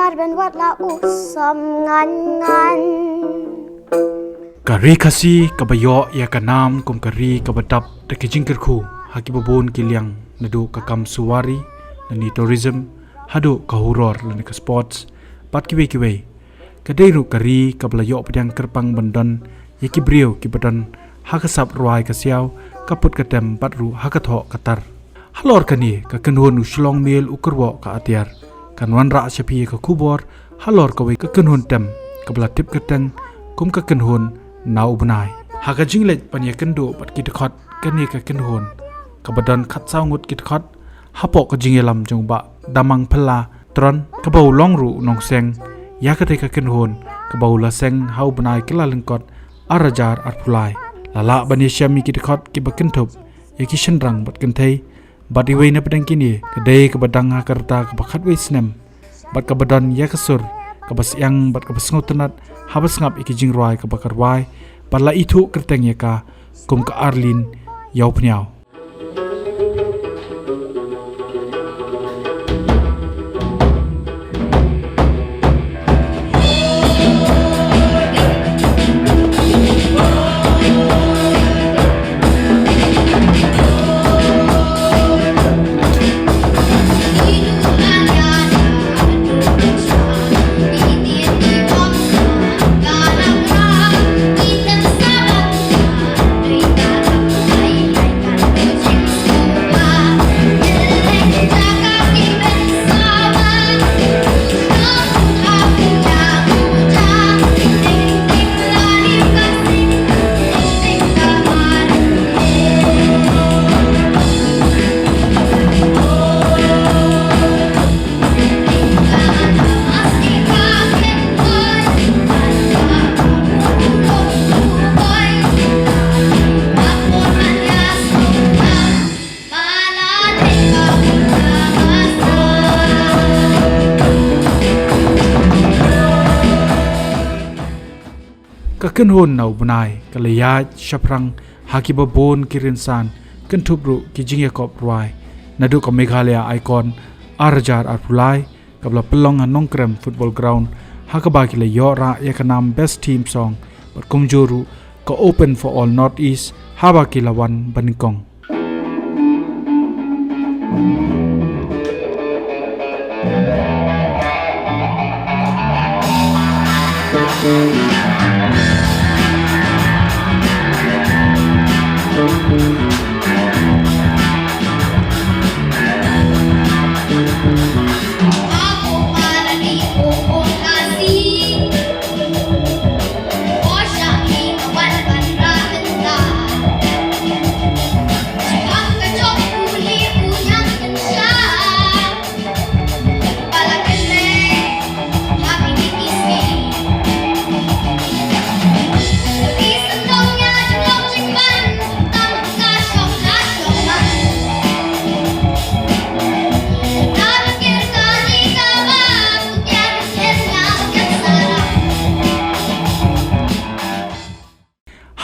bar ben wat la usam ngan Kari kasi kabayo ya kanam kum kari kabadap de kijingkerku haki babon kiliang nadu kakam suwari nani tourism hadu kahuror lani ka sports pat kiwe kadairu kari kablayo pedang kerpang bandon yaki brio kibadan hakasap ruai kasiau kaput katem patru hakatho katar halor kani ka kenhun uslong mil ukurwo ka atiar kanwan ra syapi ka kubor halor kawe ka kenhun tem kabla tip keteng kum ka kenhun nau benai haka jinglet panya kendo pat kitkot kani ka kenhon kabadan khat saungut kitkot hapo ka jingelam jongba damang phela tron kabau longru nongseng yakate ka kenhon kabau la seng hau benai kila lengkot arajar arpulai lala bani syami kitkot kibakenthop yaki shendrang bat kenthai bat iwei na pedang kini kedai kabadang hakarta kabakhat wei snem bat kabadan yakasur kabas yang bat kabas ngotenat habas ngap iki jingroi kabakar wai pala itu kerteng yaka kum ka Arlin yau pniau kenhon nau benai kalaya shaprang haki babon kirinsan kentubru kijing yakop ruai nadu ka Meghalaya icon arajar arpulai kabla pelong nongkrem football ground hakaba kila yora yakanam best team song bat kumjuru ka open for all northeast haba kila wan banikong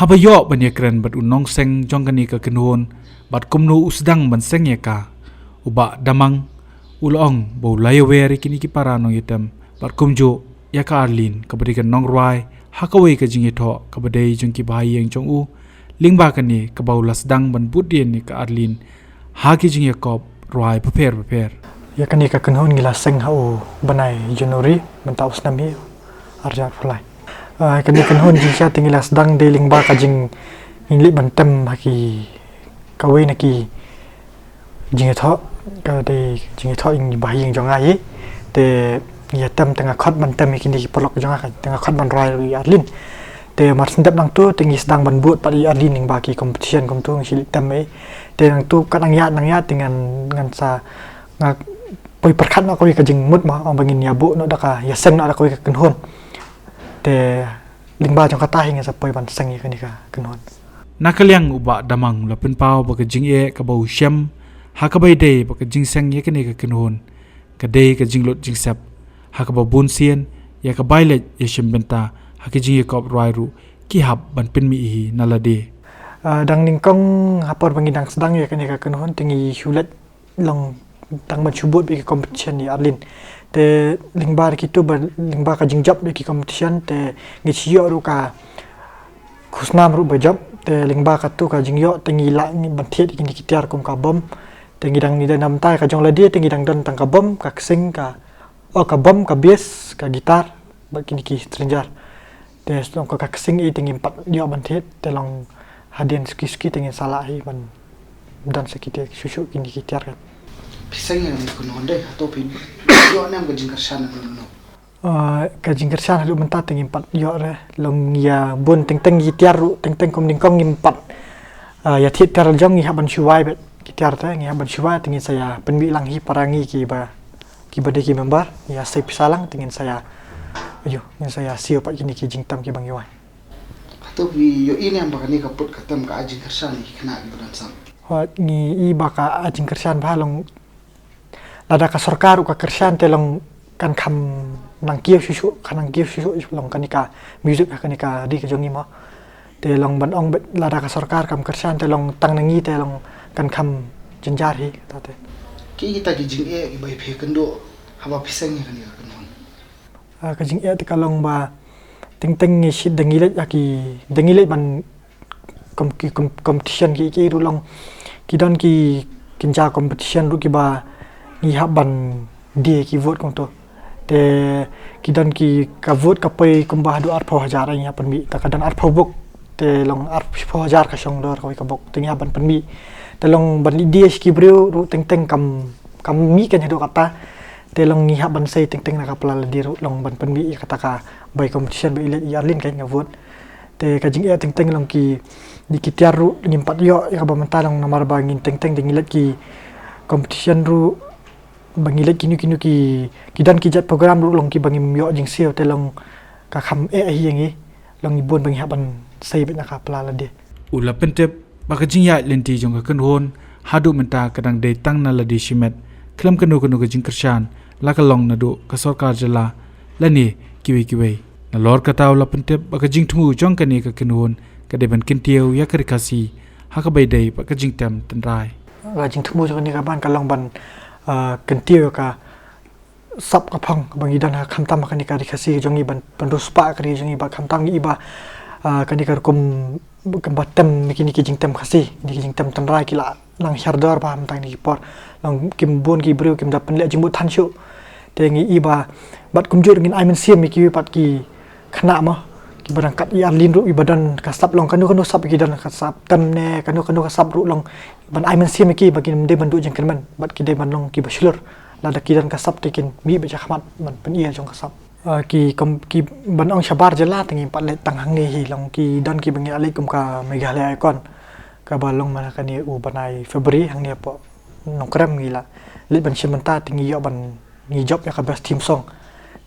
habayo banyakran bat unong seng jongkani ka kenhon bat kumnu usdang ban seng yaka uba damang ulong bo layawe kini ki parano yitam bat kumjo yaka Arlin kabadikan nong ruai hakawe ka jingitho kabadai jongki bahayeng jongu lingba kani kabau lasdang ban budien ni ka Arlin haki jingyakop ruai prepare yakani ka kenhon gila seng hau banai Januari mentaus nami arjar fulai kani kenhon jingsia tinggal sedang dealing ba kajing ingli bantem haki kawe naki jingitho ka de jingitho ing bahing jongai te ya tem tengah khot bantem kini polok jonga tengah khot ban rai Arlin te mar sendap nang tu tinggi sedang ban buat pali Arlin ing baki competition kom tu ngisi tem te nang tu kadang ya dengan sa ngak poi perkhat na kowe kajing mut ma ang bangin yabu no daka ya seng na kowe ka kenhon te lingba jong kata hinga sa poi ban seng ya kanika kenhon nakaliang uba damang lapin pau ba kajing e ka bau syam hakabai de ba kajing seng ya kanika kenhon kadai kajing lot jing sap hakaba bunsien ya ka bailet ya syembenta hakijing ya kop rairu ki hab ban pin mi hi nalade dang ningkong hapor bangidang sedang ya kanika kenhon tingi hulet long tang mencubut bagi competition ni Arlin te lingba kitu lingba ka jingjap bagi competition te ngicio ru ka khusnam ru bajap te lingba ka tu ka jingyo te ngila ni bantiet ni kitiar kum ka bom te ngidang ni nam tai ka jong ladi te ngidang don tang ka bom ka sing ka ka bom ka bass ka gitar bagi ni ki stranger te long ka sing i te ngimpat yo bantiet te long hadian ski te ngin salah hi ban dan sekitar susu kini kitiar kan pisang yang kuno deh atau pin yo nam ka jingkar sana no ka jingkar sana lu menta teng impat yo re long ya bun teng kitiar ru teng kom ning kong impat ya thit tar jong ngi haban shuwai bet kitiar ta ngi haban shuwai tengin saya penbi lang hi parangi ki bade ki member ya sai pisalang tengin saya ayo yang saya sio pak kini ki jingtam ki bang yuai atau yo ini yang bakal ni kaput katam ka jingkar sana kena di badan sam ni iba ka ajing kersan balong lada ka sarkar ka kersan telong kan kam nang kieu susu long kanika music kanika di ka jongi ma telong ban ong lada ka sarkar kam kersan telong tang nangi telong kan kam jenjar hi tate ki kita ki jing ki bai phe kendo haba pisang yang kan kanon ka jing te kalong ba ting ni shit dengilet ban competition ki rulong kidon ki kinja competition ru ki ba ni haban dia ki vote kong to te kidon ki ka vote ka pai kumbah du 8,000 nya panmi ta kadan 8,000 bok te long 8,000 ka song dor ka bok te nya ban panmi te long ban dia ki breu ru teng kam mi kan hado kata te long ni haban sei teng na ka pala di ru long ban panmi kata ka bai competition bai let yarlin kan nga vote te ka jing teng long ki di kitiar ru ngimpat yo ya ba mentalong namar bangin teng dingilat ki competition ru bangilat kinu ki dan ki jat program ru long ki bangim yo jing sio te long ka kham hi yangi long ibon bangi haban sai bet ka pala de ula pentep baka jing ya lenti jong ka kan hon hadu menta kadang de tang na ladi shimet klam kanu ka jing kershan la ka long na do ka sarkar jala lani kiwi na lor ka taw la pentep baka jing thumu jong ka ni ka kan hon kada ban kintiau ya karikasi haka bai dai pa kajing tem tenrai jing thumu jong ni ka ban ka long ban kintiau ka sap ka phang bang idan ha khamtam ka ni ka rikasi jong ni ban ruspa ka ri jong ni ba khamtam ni ba ka ni ka kum batem mikini ki jing tem khasi ni ki jing tem tenrai ki la lang hardar ba ham tang ni por long kim bon ki breu kim da pen le jimut than shu te ngi iba bat kum jur ngin aimen siam mi ki pat ki khana ma berangkat ya lin ru ibadan kasap long kanu sap ki dan kasap tem ne kanu kasap ru long ban ai men sim ki bagi de bandu jeng kerman bat ki de ban long ki baslur la da ki dan kasap tekin mi be khmat man pen ia jong kasap ki ban ong shabar jela tengi pat le tang hang ne hi long ki dan ki bangi alaikum ka meghalaya ikon ka balong mana kani u banai februari hang ne po nong krem ngila le ban simenta tengi yo ban ni job ya ka best team song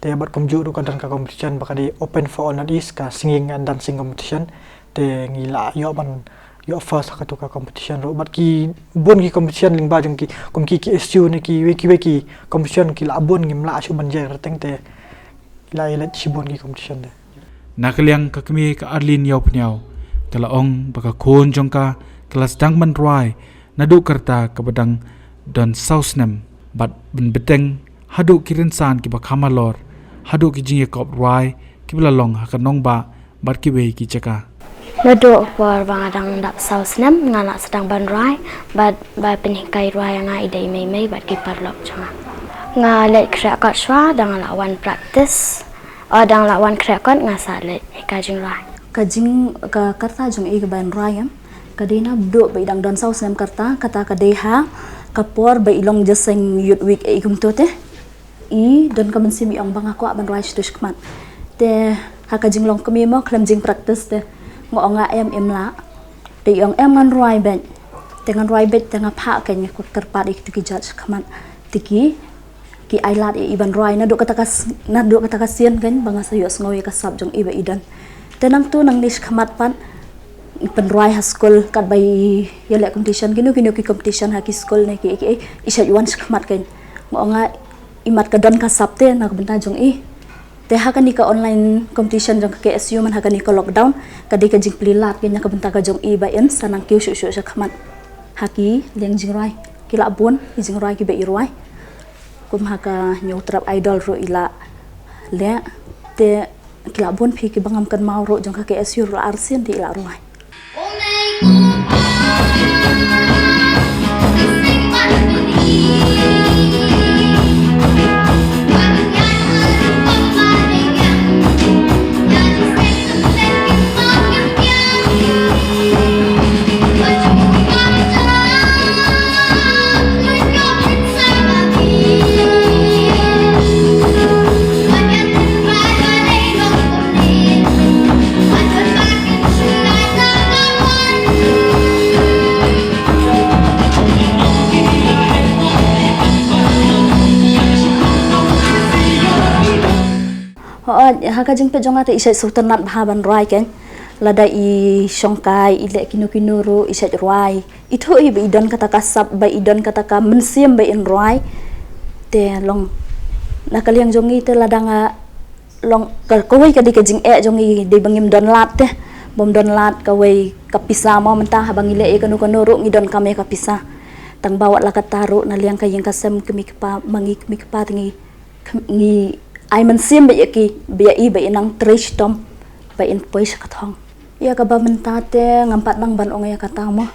te bat komju ru kan ka competition baka di open for all is ka singing and dancing competition te ngila yo ban yo first ka to ka competition ru bat ki bon ki competition ling ba jong ki kom ki SU ne ki weki competition ki la bon ngim la shu ban je teng te la ila chi bon ki competition de nakaliang ka kami ka arlin yaw pnyao kala ong baka khon jong ka kelas dang man rai nadu karta ka badang don sausnem bat bin beteng hadu kirin san ki ba khamalor hadu ki jing kop rai ki bla long ha kanong ba bat ki we ki chaka Nado por bangadang dap sausnem ngana sedang ban rai ba penikai rai nga idai mai bat ki parlok changa nga let kra ka swa dang lawan practice dang lawan kra kon nga sa let ka jing rai ka karta jong i ban rai kadina do ba dang don sausnem karta kata ka deha kapor ba ilong jaseng youth week e kumtote i don ka man simi ang banga ko ban rai shtush kman te haka jing long kami mo klam jing practice te ngo nga em la te yang em ngan rai ben te ngan rai bet te nga pha ka nya ko karpat ik tiki judge kman tiki ki ailat e iban rai na do kata ka sien kan banga sayos ngoy ka sab jong iba idan te nang tu nang nish khamat pan pen rai ha school kat bai yele competition kinu ki competition ha ki school ne ki isha yuan khamat kan ngo nga imat ka dan ka sapte na benta jong i te ha kan ka online competition jong ka SU man ha kan ka lockdown ka de ka jing plilat kenya ka benta ka jong i ba en sanang kyu shu khamat haki leng jing rai kila bun ijing roi ki be iroi kum haka nyutrap idol ro ila le te kila bun phi ki bangam kan mau ro jong ka ke asyur ro arsin di ila roi haka jing pe jonga te isai sultanat bahaban roi ken lada i shongkai ile kinu isai roi itu i be idon kata kasap ba idon kata ka mensiam ba in roi te long la kaliang jongi te lada nga long kawai ka di ka jing jongi de bangim don lat te bom don lat kawai kapisa mo mentah bang ile kanu ro ngidon kame kapisa tang bawa la kataru na liang kayeng kasem kemikpa mangi kemikpa tingi ngi ai man sim ba yaki ba i ba inang trish tom ba in pois kathong ya ka ba mentate ngampat nang ban ong ya kata mo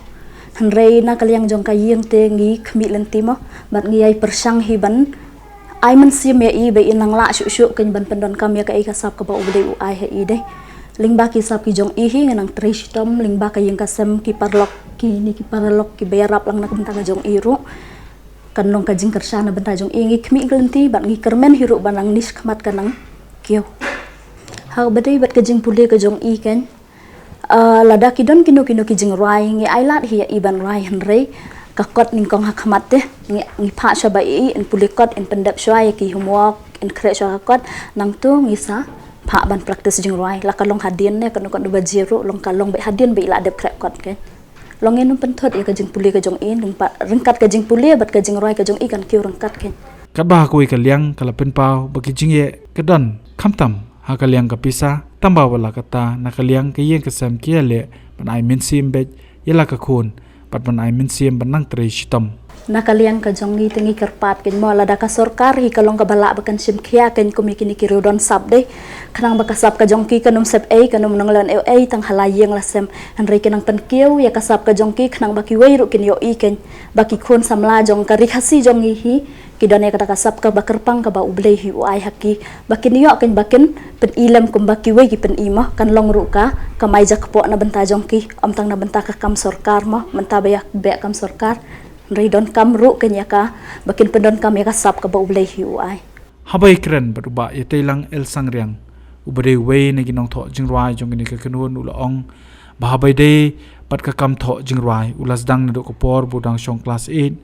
hanrei na kaliang jong kayeng te ngi khmi lenti mo bat ngi ai persang hi ban ai man sim ya i ba inang la shu shu ken ban pendon kam ya ka ai kasap ka ba ubde u ai he i de lingba ki sap ki jong i hi ngang trish tom lingba kayeng kasem ki parlok ki parlok ki bayarap lang na kumta ka jong i ru kanong kajing kersana benta jong ingi kmi glenti bat ngi kermen hiru banang nis kmat kanang kieu ha badai bat kajing pule ka jong i ken lada kidon kino kijing rai ngi ailat hi iban rai henrei ka kot ning kong hakmat te ngi pha sha ba i in pule kot in pendap shwa ki homework in kre sha kot nang tu ngi sa pha ban practice jing rai la kalong hadin ne kanong ba zero long kalong ba hadin ba ila dep kre kot ken longen num penthot ya kajing puli ka jong in rengkat kajing puli bat kajing roi ka jong ikan kiu rengkat ken Kadba kui kaliang kala penpau bagi jingye kedon kamtam ha kaliang kapisa tamba wala kata na kaliang kayeng kesam kiale ban ai mensim bet yela ka khun pat ban ai mensim banang tre shitam na kaliang ka jong ni tingi kerpat ken mo lada ka sorkar hi kalong ka bala bakan sim khia ken kumikini kiru don sap de kanang bakasap ka jong ki kanum sep ai kanum nang lan ai tang halayeng lasem hanrei kenang penkiu ya kasap ka jong ki kanang baki wei ru ken yo i ken baki khun samla jong ka rikhasi jong hi kidone kata kasap ka bakerpang ka ba ublei hi ai haki bakin yo ken bakin pen ilam kum baki wei ki pen ima kan long ru ka kamai jak po na benta jong ki om tang na benta ka kam sorkar mo menta bayak be kam sorkar Ridon kam ru kenya ka bakin pendon kam ya kasap ka ba ublei hi ai habai kren baruba yetailang el sangriang ubade wei na ginong tho jingrai jong ni ka kanun ulaong bahabai de pat ka kam tho jingrai ulas dang na do ko por budang shong class 8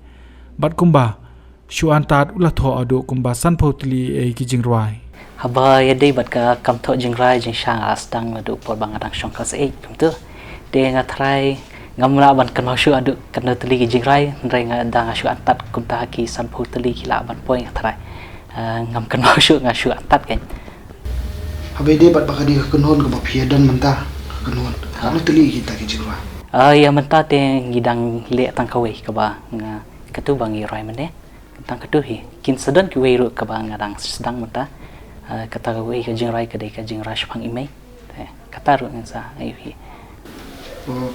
bat kumba shu antat ula tho ado kumba san photli e ki jingrai haba ya de bat ka kam tho jingrai jing shang as dang na do por bang adang shong class 8 kum tu de nga try ngamla ban kan masuk adu kan teli ki jingrai ndai nga dang ashu antat kum ta ki san photli ki la ban point try ngam kan masuk ngashu antat kan Habis dia bat bakadi kenon ke bapia dan mentah kenon. Kamu teli kita ke jingrai. Ya mentah te ngidang le tang kawai ka ba nga katu bangi roi mane tang katu hi kin sedan ki wei ru ka ba ngadang sedang mentah kata wei ka jingrai ka dei ka jingrai shpang imei kata ru nga sa ai hi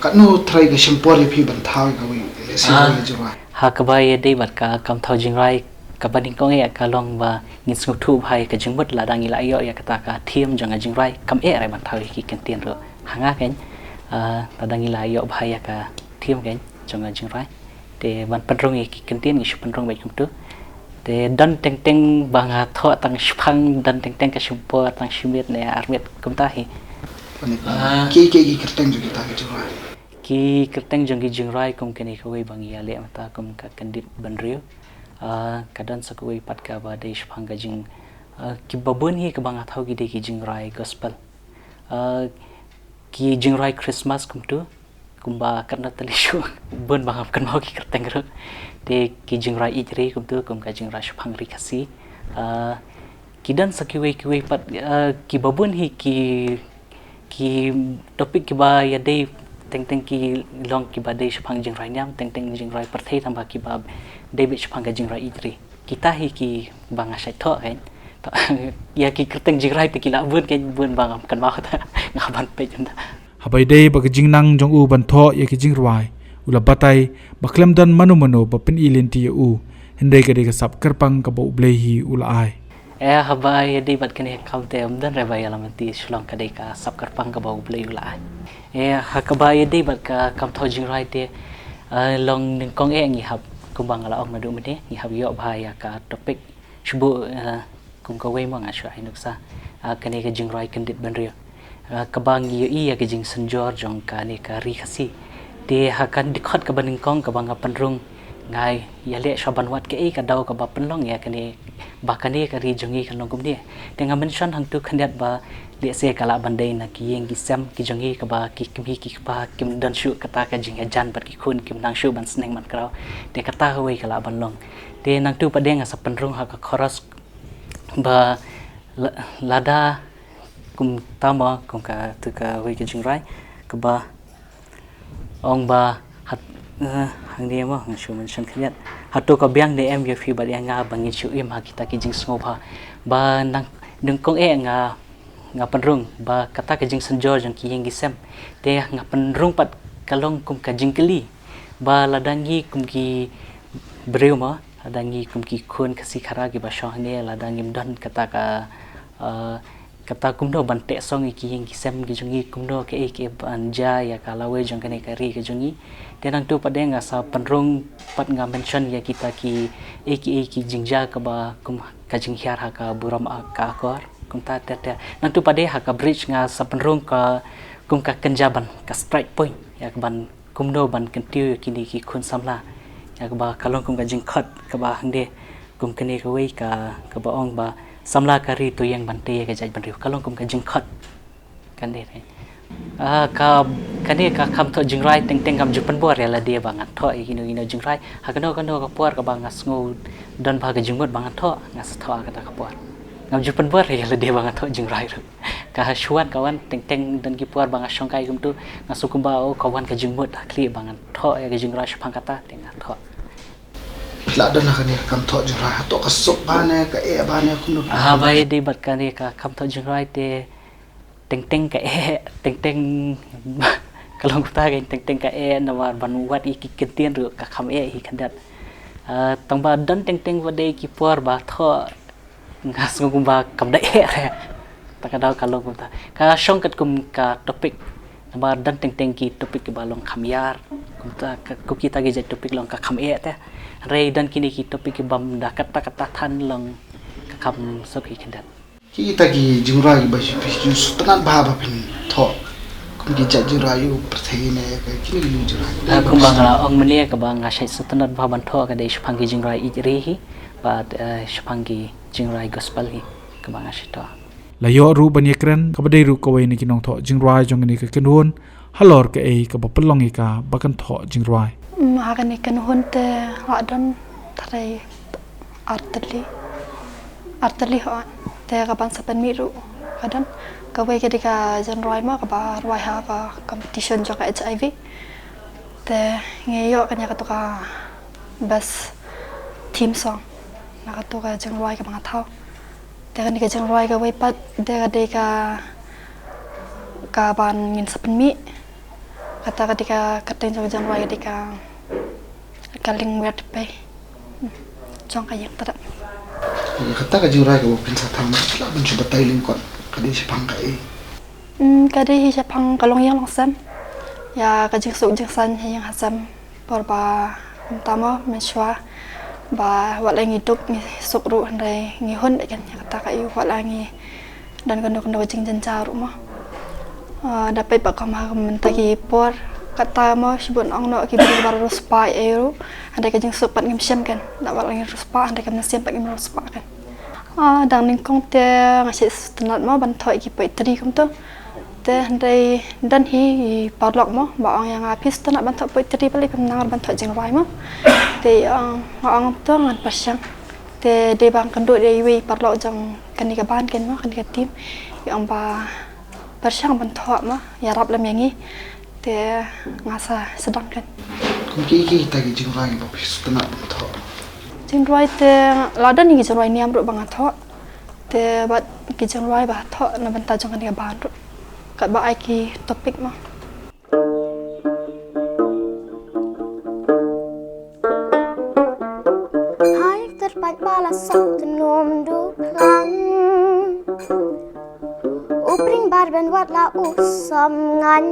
Kat no try ke sempor pi ban thau ka wei si jingrai. Ha ka ba ye dei bat ka kam thau jingrai ka ba ding kong ya ka long ba ngin snu thu bhai ka jingbut la dang ila yo ya kata ka thiam jang jingrai kam e rai ban thau ki ken tien ro hanga ken la dang ila yo bhai ya ka thiam ken jang jingrai te ban panrong ki ken tien ngi panrong bai kum tu te dan teng teng bang tho tang shphang dan teng teng ka shumpo tang shimit ne armet kum ta hi Ki kerteng juga kita ke jingrai. Ki kerteng jang ki jingrai kum ken ka wei bang ya le mata kum ka kendit ban riu kadang sakui pat ka ba de shphang ga jing ki babun hi ka bang athau gi de ki jingrai gospel ki jingrai Christmas kum tu kumba karna tali shu bun bang kan mau ki kerteng ro de ki jingrai ijri kum tu kum ka jingrai shphang ri khasi ki dan sakui pat ki babun hi ki topik ki ba ya de teng ki long ki ba dei shapang jing rai nyam teng jing rai perthei thamba ki ba David shapang ga jing rai idri kita hi ki bang asai tho kan ya ki kerteng jing rai te ki la bun bang kan ma ta ngaban pe janda habai dei ba jing nang jong u ban tho ye ki jing rwai ula batai ba klem dan manu ba pen ilin ti u hindai ka de ka sap kerpang ka bo blei hi ula ai habai dei bat kene kalte dan re bai alam ti shlong ka dei ka sap kerpang ka bo blei ula ai hakabai dei bat ka kam tho jing rai te long ning kong ngi hab kumbang ala ong madu mede ngi hab yo bhaya ka topik shubu kum ka wei mang asha inuksa kane ka jing rai kendit ban rio kabang yo iya ka jing senjor jong ka ne ka ri khasi te hakan dikhot ka baning kong ka bang panrung ngai ya le shaban wat ke ka dau ka ba penlong ya kane ba kane ka ri jongi kan long kum ne te nga mention hang tu khandiat ba le se kala bandai na ki yeng ki sam ki jongi ka ba ki kimi ki ba kim dan shu kata ka jing jan bat ki khun kim nang shu ban sneng man krau te kata hoi kala ban long te nang tu pa deng sa penrung ha ka khoras ba lada kum tama kum ka tu ka hoi ki jing rai ka ba ong ba hat hang dia ma shu mention khaniat hatu ka biang de em ye fi ba dia nga bangin shu im ha kita ki jing sngo ba nang nung kong nga penrung ba kata ka jing senjor jang ki yeng gisem te nga penrung pat kalong kum ka jing keli ba ladangi kum ki breu ma ladangi kum ki khun kasi khara ki ba shah ne ladangi dan kata ka kata kum do ban te song ki yeng gisem ki jungi kum do ke anja ya kalawe jang kane ka ri ka jungi te nang tu pa de nga sa penrung pat nga mention ya kita ki ki jingja ka ba kum ka jing hiar ha ka buram ka akor kum ta nang tu pade ha ka bridge nga sa penrung ka kum ka kenjaban ka strike point ya ka ban kum do ban kentiu kini ki khun samla ya ka ba kalong kum ka jing khat ka ba hangde kum kene ka wei ka ba ong ba samla ka ri tu yang ban te ka jaj ban ri kalong kum ka jing khat kan de ka kane ka kham tho jing rai teng kam jupan bor ya la dia bangat tho ino jing rai ha kano ka por ka bang ngasngo dan ba ka jingmot bangat tho ngas tho ka ta ka por ngam jupan bor ya la dia bangat tho jing rai ka hasuan kawan teng dan ki por bang asong kai kum tu ngasukum ba o kawan ka jingmot kli bangat tho ya ka jing rai shapang kata teng tho la dan ka ni kam tho jing rai to ka sok ba ne ka ba ne kum no bai di bat ka ni ka kam tho jing rai te teng ka teng kalong ta ga teng ka na ban wat ki kentien ru ka kham hi khandat tang ba dan teng wa de ki por ba tho ngas ngum ba kam da re ta ka daw kalong ta ka shong kat kum ka topik ba dan teng ki topik ba long kham yar kum ta ku kita ge topik long ka kham ta re dan kini ki topik bam da kata than long ka kham sok hi khandat kita ki jing rai ba shi pi sutan ba pin tho kum ki ja jing rai u perthei ne ka kini ki jing rai kum bang la ong mene ka bang nga shai sutan ba ban tho ka de shpang ki jing rai ri hi ba shpang ki jing rai gospel hi ka bang shi to la yo ru ban yekran ka badai ru ko wei ni kinong tho jing rai jong ni ka kenun halor ka ei ka ba pelong i ka ba kan tho jing rai ma ka ni kenun te adan thai artali ho te ka ban sapan miru adan ka wei ketika jing rai ma ka ba rai ha ka competition jo ka HIV te ngeyo ka nya ka to ka bas team song na ka to ka jing rai ka bang thau te ka ni ka jing rai ka wei pat de ka ban ngin sapan mi kata ketika kateng jing rai ketika kaling wet pe jong ka yak ta kata ka jing rai ka pin sa tham la ban chu batai ling kon ka di shapang ka ka de hi shapang kalong yang langsam ya ka jing su jing san yang hasam por ba tama meswa ba wala ngi tuk ngi sukru andai ngi hon kan kata ka yu wala ngi dan kando jing jan caru mo dapat ba kama mentagi por kata mo sibun ong no ki baru spa eru andai ka jing su pat ngim syam kan la wala ngi spa andai ka syam pat ngim spa kan dang ning kong te ngasi tenat mo ban thoi ki pai tri kum to te andai dan hi parlok mo ba ong yang apis tenat ban thoi pai tri balik nang ban thoi jing rai mo te ong to ngan pasang te de bang kando de wi parlok jang kan ka ban kan mo kan ka tim yang ba pasang ban thoi mo ya rap lam yang ni te te ngasa sedangkan kum ki ta ki jing rai ba pis tana tho jing roi te lada ni jing roi niam ro bang tho te bat ki jing roi ba tho na ban ta jong kan ban ro ka ba ai ki topik ma hai terpat balas satu nom du plang upring barben wat la usam ngan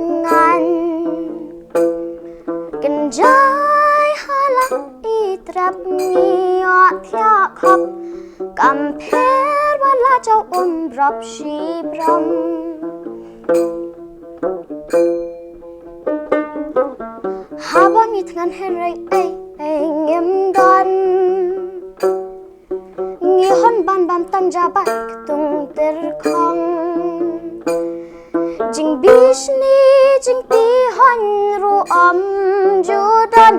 kenjai halak itrap niat thia khap kamper wala chau brap shi bram habang itngan herai ngem don ngi hon ban bam tam jabat tung ter khong jing bishni jing pi hon ru judan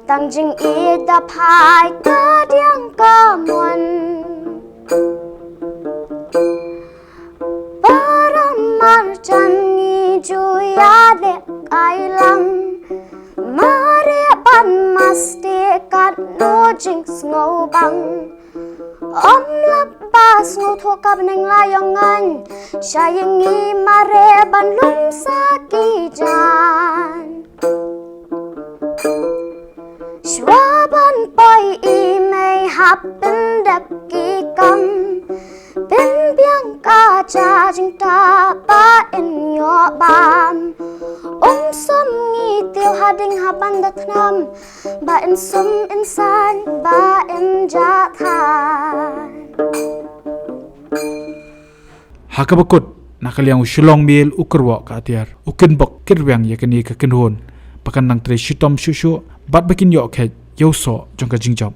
tang jing i da phai ka diang ka mon param mar chan ngi juya le ai lang mare ban maste kat no jing ngau bang lap pas ngau tho kap neng layong an shayangi mare ban lum saki jan Schwaban boy i may happen dap ki kam bin biang ka cha jing ta ba in yo bam sum ngi tiêu hading haban dat nam ba in sum insan ba in jathan Hakabakut nakaliang usulong mil ukurwa ka atiar ukin bok kirwang yakani ka kinhon pakan nang tre shitom shushu bat bakin yo khet yo so jong ka jingjam